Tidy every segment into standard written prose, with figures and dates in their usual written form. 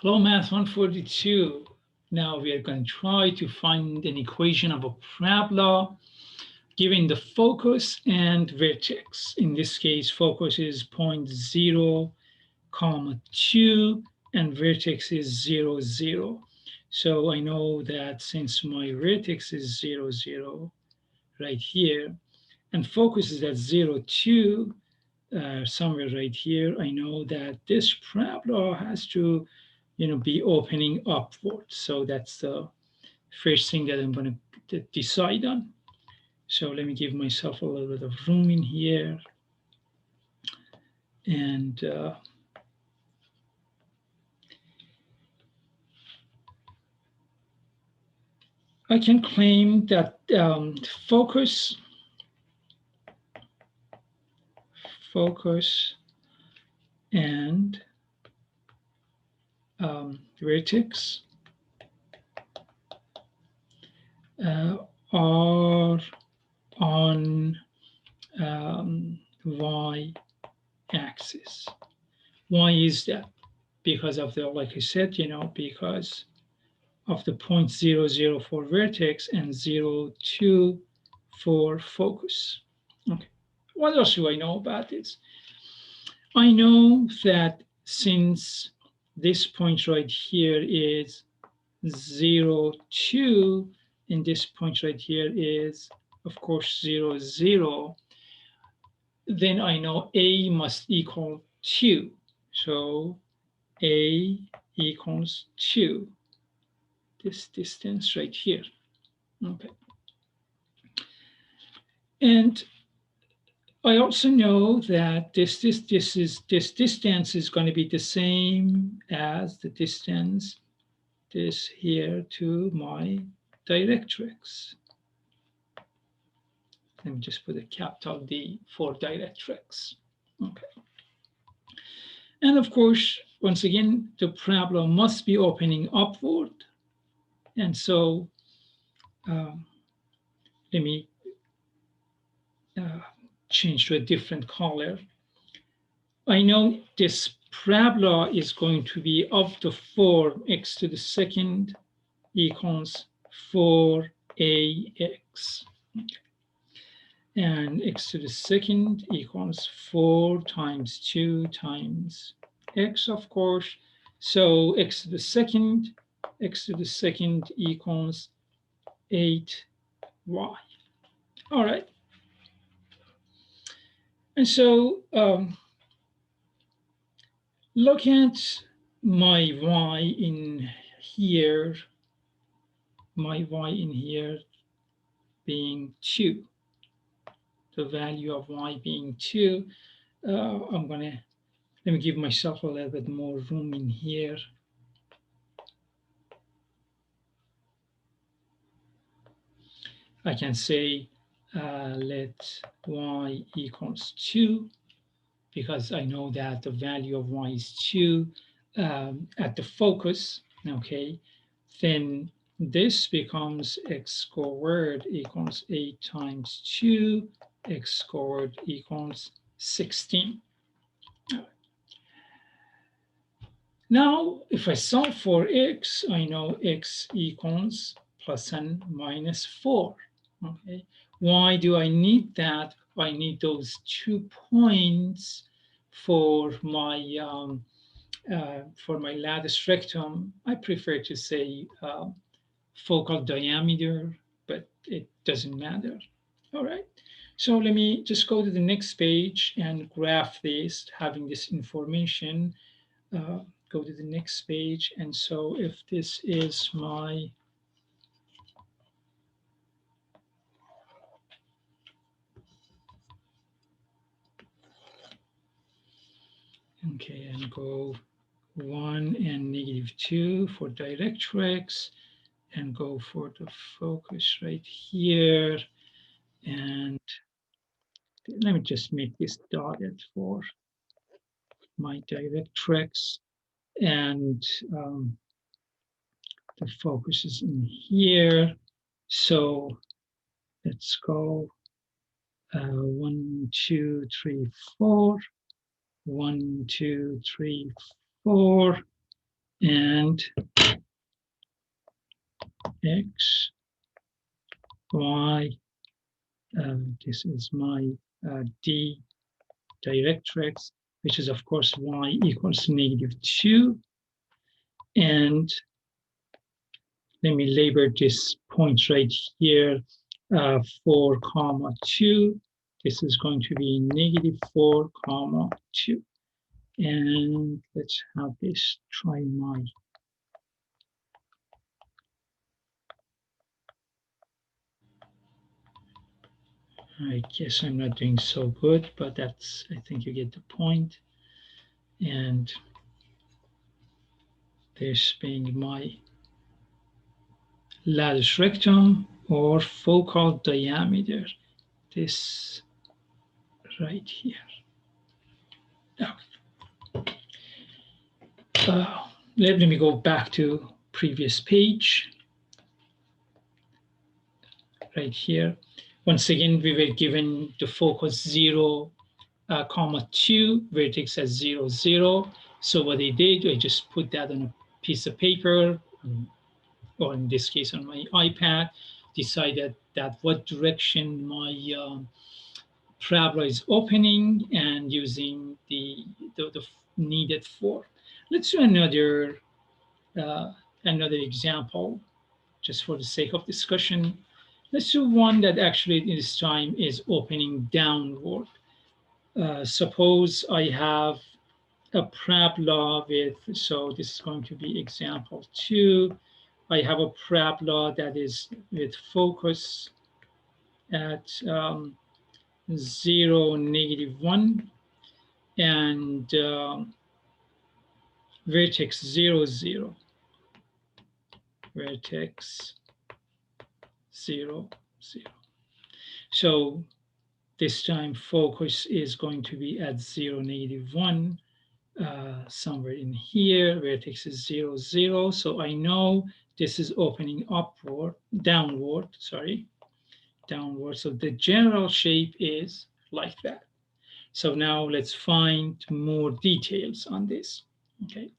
Hello, Math 142. Now we are going to try to find an equation of a parabola given the focus and vertex. In this case, focus is point 0, comma 2, and vertex is 0, 0. So I know that since my vertex is 0, 0 right here, and focus is at 0, 2, somewhere right here, I know that this parabola has to be opening upward. So that's the first thing that I'm going to decide on. So let me give myself a little bit of room in here. And I can claim that focus and vertex are on y-axis. Why is that? Because of the, like I said, because of the point 0, 0 for vertex and 0, 2 for focus. Okay. What else do I know about this? I know that since this point right here is 0, 2, and this point right here is, of course, 0, 0, then I know A must equal 2. So A equals 2, this distance right here. Okay. And I also know that this distance is going to be the same as the distance this here to my directrix. Let me just put a capital D for directrix. Okay. And of course, once again, the parabola must be opening upward. And so let me change to a different color. I know this parabola is going to be of the form x to the second equals 4ax. And x to the second equals 4 times 2 times x, of course. So x to the second equals 8y. All right. And so look at my y in here, being 2. The value of y being 2. Let me give myself a little bit more room in here. I can say let y equals 2, because I know that the value of y is 2 at the focus, okay? Then this becomes x squared equals 8 times 2, x squared equals 16. Now, if I solve for x, I know x equals plus and minus 4. Okay. Why do I need that? I need those 2 points for my latus rectum. I prefer to say focal diameter, but it doesn't matter. All right. So let me just go to the next page and graph this, having this information. Go to the next page. And so if this is my okay, and go 1 and -2 for directrix, and go for the focus right here. And let me just make this dotted for my directrix, and the focus is in here. So let's go 1, 2, 3, 4. 1, 2, 3, 4. and x, y, this is my d directrix, which is of course y equals -2. And let me label this point right here, 4, 2. This is going to be -4, 2. And let's have this try my. I guess I'm not doing so good, but that's, I think you get the point. And this being my latus rectum or focal diameter, this right here. Now, let me go back to previous page right here. Once again, we were given the focus 0, 2, vertex at 0, 0. So what I did, I just put that on a piece of paper, or in this case on my iPad, decided that what direction my parabola is opening and using the needed form. Let's do uh, another example, just for the sake of discussion. Let's do one that actually this time is opening downward. Suppose I have a parabola with, so this is going to be example 2. I have a parabola that is with focus at 0, -1, and vertex 0, 0, vertex 0, 0. So this time focus is going to be at 0, -1, somewhere in here. Vertex is 0, 0. So I know this is opening upward, downward, sorry, downward. So the general shape is like that. So now let's find more details on this. Okay.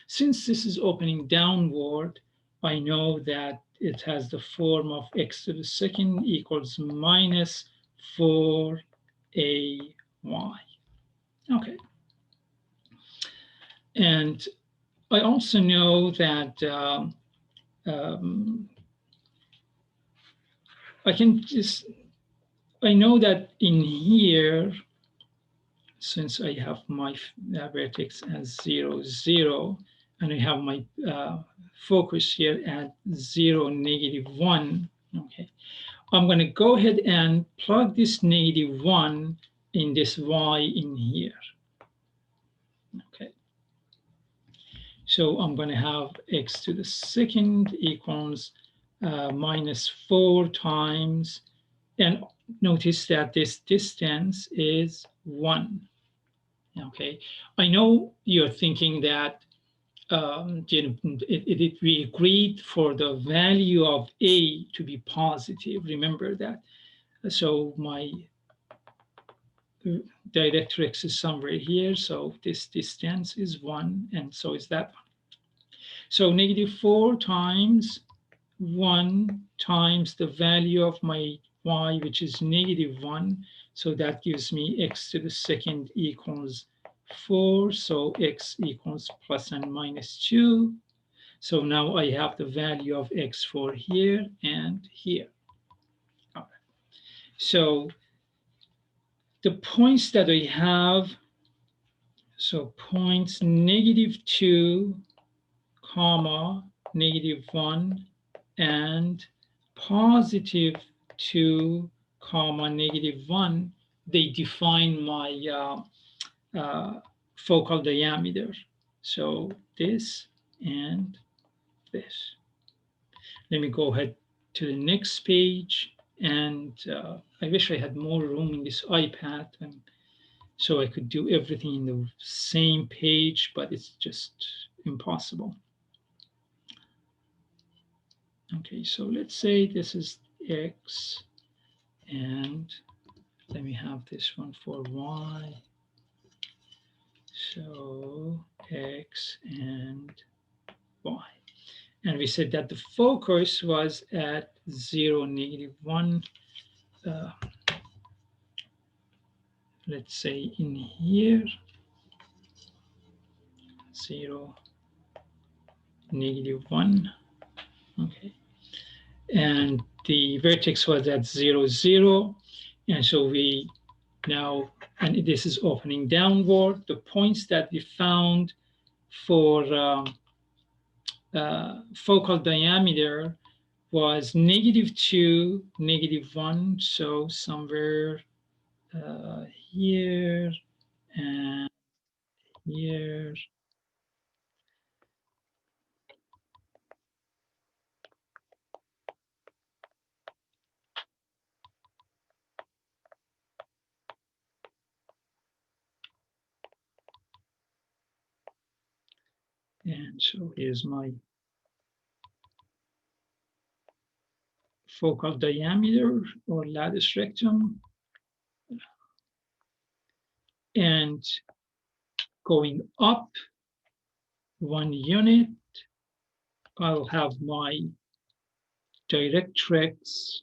Since this is opening downward, I know that it has the form of x to the second equals minus 4ay. Okay. And I also know that um, I know that in here, since I have my vertex as 0, 0, and I have my focus here at 0, -1, okay, I'm going to go ahead and plug this -1 in this y in here. Okay. So I'm going to have x to the second equals -4 times, and notice that this distance is 1. Okay, I know you're thinking that we agreed for the value of a to be positive. Remember that. So my directrix is somewhere here. So this distance is 1, and so is that one. So -4 times 1 times the value of my y, which is -1. So that gives me x to the second equals 4. So x equals plus and minus 2. So now I have the value of x for here and here. All right. So the points that I have, so points -2, comma, -1, and +2, comma, -1, they define my focal diameter. So this and this. Let me go ahead to the next page. And I wish I had more room in this iPad, and so I could do everything in the same page, but it's just impossible. Okay, so let's say this is x, and let me have this one for y. So x and And we said that the focus was at 0, -1. Uh, let's say in here, 0, -1. Okay. And the vertex was at 0, 0. And so we now, and this is opening downward, the points that we found for focal diameter was -2, -1. So somewhere here and here. And so here's my focal diameter or lattice rectum. And going up 1 unit, I'll have my directrix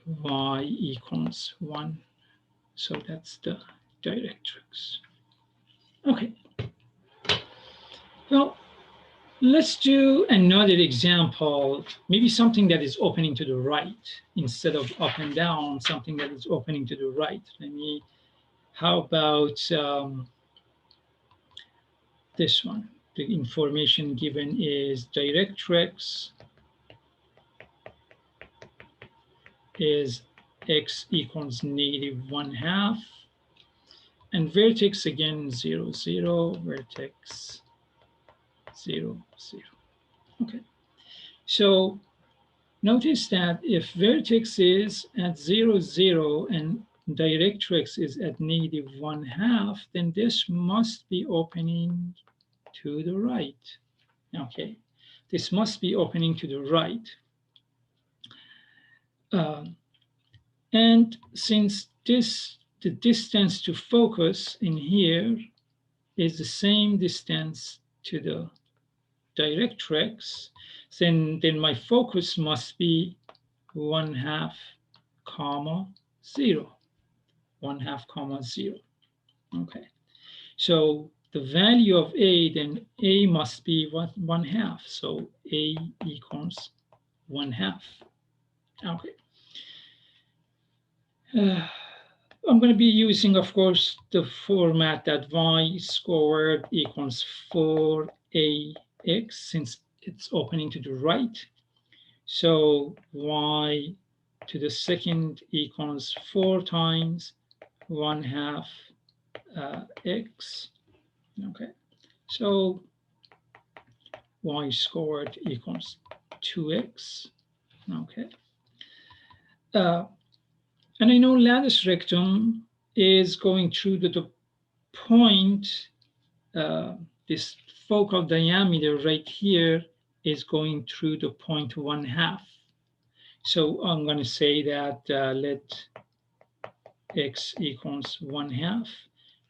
y equals 1. So that's the directrix. Okay. Well, let's do another example, maybe something that is opening to the right instead of up and down, something that is opening to the right. How about this one? The information given is directrix is x equals -1/2. And vertex again, 0, 0, vertex 0, 0. Okay. So notice that if vertex is at 0, 0 and directrix is at -1/2, then this must be opening to the right. Okay. This must be opening to the right. And since the distance to focus in here is the same distance to the directrix, then my focus must be 1/2, 0, 1/2, 0. Okay, so the value of a, then a must be what, 1/2. So a equals 1/2. Okay. I'm going to be using, of course, the format that y squared equals 4ax since it's opening to the right. So y to the second equals 4 times 1/2 x. Okay, so y squared equals 2x. Okay. And I know lattice rectum is going through the point, this focal diameter right here is going through the point 1/2. So I'm going to say that let x equals 1/2.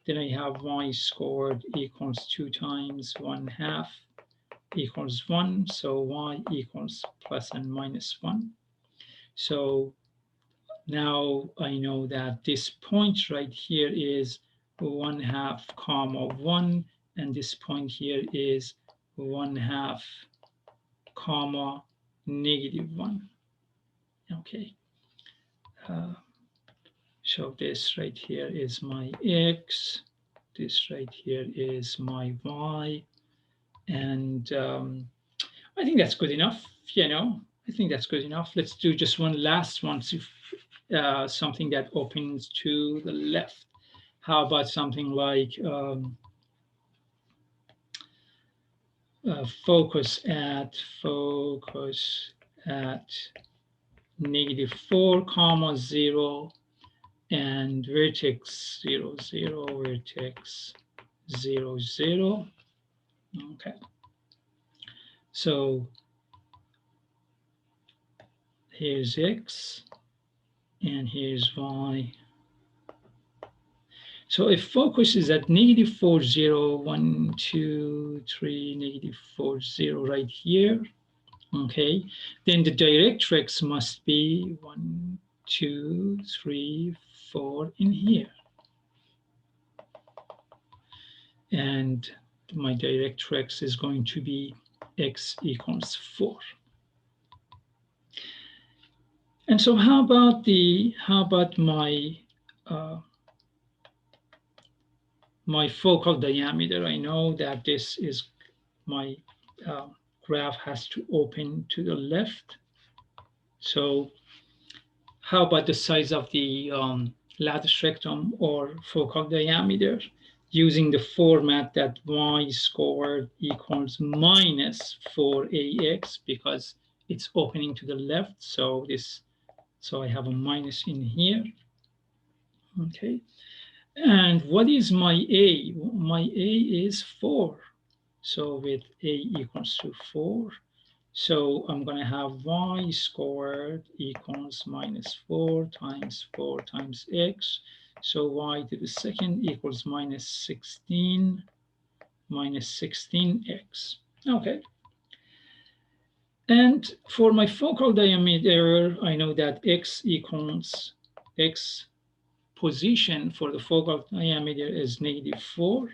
Then I have y squared equals 2 times 1/2 equals 1. So y equals plus and minus 1. So now I know that this point right here is 1/2, 1, and this point here is 1/2, -1. Okay. So this right here is my x. This right here is my y. And I think that's good enough. I think that's good enough. Let's do just one last one, something that opens to the left. How about something like focus at -4, 0, and vertex 0, 0, vertex 0, 0. Okay. So here's x and here's y. So if focus is at negative 4, 0, 1, 2, 3, negative 4, 0 right here, okay, then the directrix must be 1, 2, 3, 4 in here. And my directrix is going to be x equals 4. And so how about uh, my focal diameter? I know that this is my uh, graph has to open to the left. So how about the size of the lattice rectum or focal diameter? Using the format that y squared equals minus 4ax because it's opening to the left. So I have a minus in here. Okay. And what is my a? My a is 4. So with a equals to 4, so I'm going to have y squared equals minus 4 times x. So y to the second equals minus 16x. Okay. And for my focal diameter, I know that x equals x position for the focal diameter is negative 4.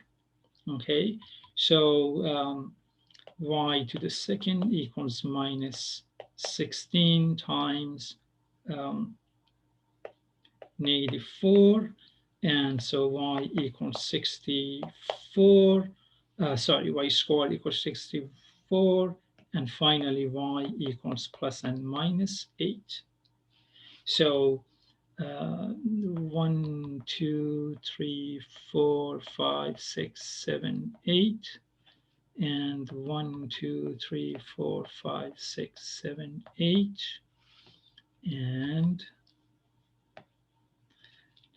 Okay. So y to the second equals minus 16 times um, negative 4. And so y equals 64. Y squared equals 64. And finally, y equals plus and minus 8. So 1, 2, 3, 4, 5, 6, 7, 8. And 1, 2, 3, 4, 5, 6, 7, 8. And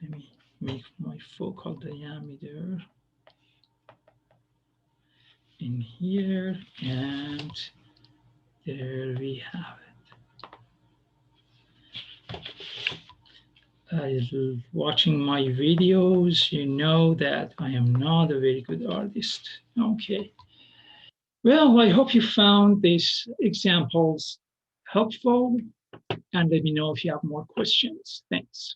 let me make my focal diameter in here. And there we have it. Watching my videos, you know that I am not a very good artist. Okay. Well, I hope you found these examples helpful, and let me know if you have more questions. Thanks.